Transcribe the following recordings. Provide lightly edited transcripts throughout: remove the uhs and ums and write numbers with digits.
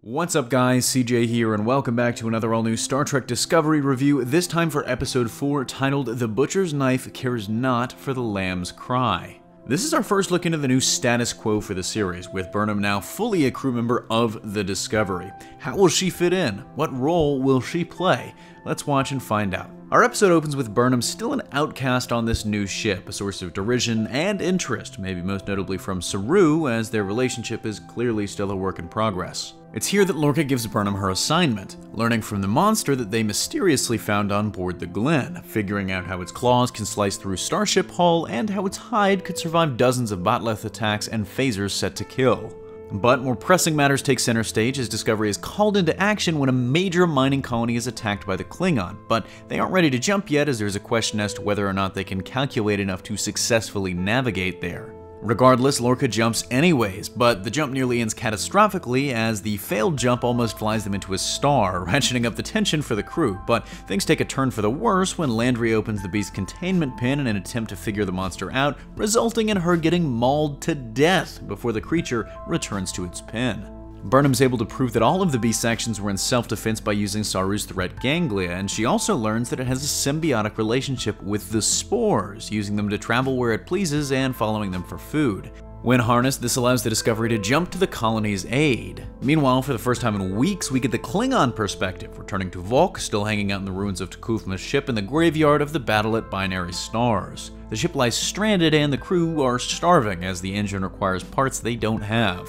What's up guys, CJ here, and welcome back to another all-new Star Trek Discovery review, this time for episode 4, titled The Butcher's Knife Cares Not for the Lamb's Cry. This is our first look into the new status quo for the series, with Burnham now fully a crew member of the Discovery. How will she fit in? What role will she play? Let's watch and find out. Our episode opens with Burnham still an outcast on this new ship, a source of derision and interest, maybe most notably from Saru, as their relationship is clearly still a work in progress. It's here that Lorca gives Burnham her assignment, learning from the monster that they mysteriously found on board the Glen, figuring out how its claws can slice through starship hull, and how its hide could survive dozens of Batleth attacks and phasers set to kill. But more pressing matters take center stage as Discovery is called into action when a major mining colony is attacked by the Klingon, but they aren't ready to jump yet as there's a question as to whether or not they can calculate enough to successfully navigate there. Regardless, Lorca jumps anyways, but the jump nearly ends catastrophically as the failed jump almost flies them into a star, ratcheting up the tension for the crew, but things take a turn for the worse when Landry opens the beast's containment pin in an attempt to figure the monster out, resulting in her getting mauled to death before the creature returns to its pin. Burnham's able to prove that all of the beast's actions were in self-defense by using Saru's threat ganglia, and she also learns that it has a symbiotic relationship with the spores, using them to travel where it pleases and following them for food. When harnessed, this allows the Discovery to jump to the colony's aid. Meanwhile, for the first time in weeks, we get the Klingon perspective, returning to Volk, still hanging out in the ruins of T'Kuvma's ship in the graveyard of the battle at Binary Stars. The ship lies stranded and the crew are starving as the engine requires parts they don't have.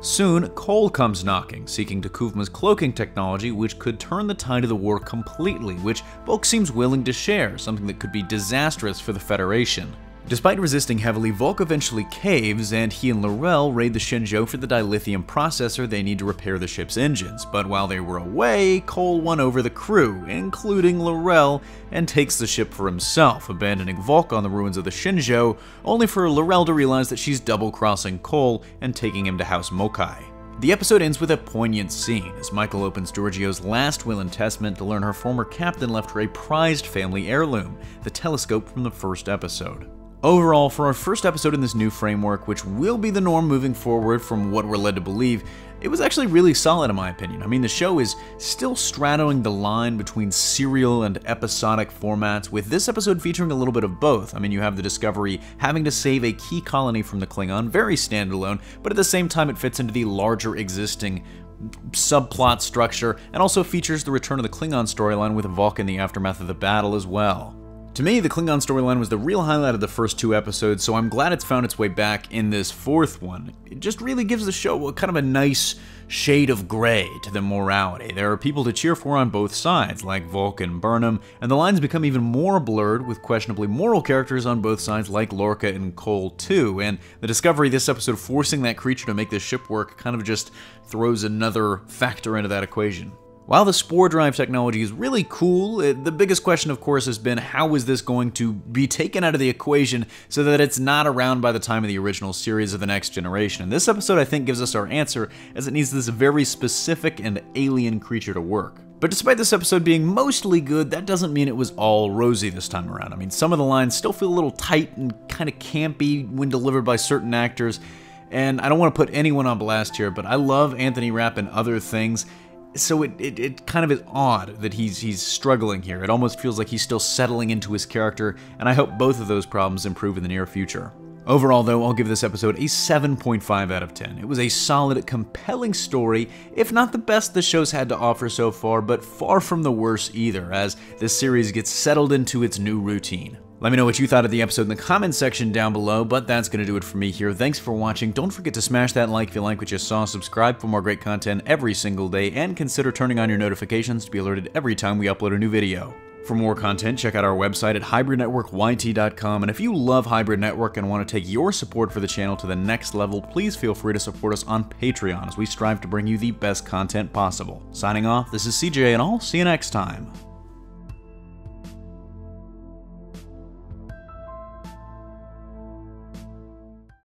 Soon, Cole comes knocking, seeking T'Kuvma's cloaking technology, which could turn the tide of the war completely, which Volk seems willing to share, something that could be disastrous for the Federation. Despite resisting heavily, Volk eventually caves, and he and L'Rell raid the Shenzhou for the dilithium processor they need to repair the ship's engines, but while they were away, Cole won over the crew, including L'Rell, and takes the ship for himself, abandoning Volk on the ruins of the Shenzhou, only for L'Rell to realize that she's double-crossing Cole and taking him to House Mokai. The episode ends with a poignant scene, as Michael opens Georgiou's last will and testament to learn her former captain left her a prized family heirloom, the telescope from the first episode. Overall, for our first episode in this new framework, which will be the norm moving forward from what we're led to believe, it was actually really solid in my opinion. I mean, the show is still straddling the line between serial and episodic formats, with this episode featuring a little bit of both. I mean, you have the Discovery having to save a key colony from the Klingon, very standalone, but at the same time it fits into the larger existing subplot structure, and also features the return of the Klingon storyline with Vulcan in the aftermath of the battle as well. To me, the Klingon storyline was the real highlight of the first two episodes, so I'm glad it's found its way back in this fourth one. It just really gives the show kind of a nice shade of gray to the morality. There are people to cheer for on both sides, like Volk and Burnham, and the lines become even more blurred with questionably moral characters on both sides like Lorca and Cole too, and the Discovery this episode forcing that creature to make the ship work kind of just throws another factor into that equation. While the spore drive technology is really cool, the biggest question of course has been how is this going to be taken out of the equation so that it's not around by the time of the original series of the Next Generation. And this episode I think gives us our answer, as it needs this very specific and alien creature to work. But despite this episode being mostly good, that doesn't mean it was all rosy this time around. I mean, some of the lines still feel a little tight and kind of campy when delivered by certain actors, and I don't want to put anyone on blast here, but I love Anthony Rapp and other things. So it kind of is odd that he's struggling here. It almost feels like he's still settling into his character, and I hope both of those problems improve in the near future. Overall though, I'll give this episode a 7.5 out of 10. It was a solid, compelling story, if not the best the show's had to offer so far, but far from the worst either, as this series gets settled into its new routine. Let me know what you thought of the episode in the comments section down below, but that's going to do it for me here. Thanks for watching. Don't forget to smash that like if you like what you saw, subscribe for more great content every single day, and consider turning on your notifications to be alerted every time we upload a new video. For more content, check out our website at hybridnetworkyt.com, and if you love Hybrid Network and want to take your support for the channel to the next level, please feel free to support us on Patreon as we strive to bring you the best content possible. Signing off, this is CJ, and I'll see you next time.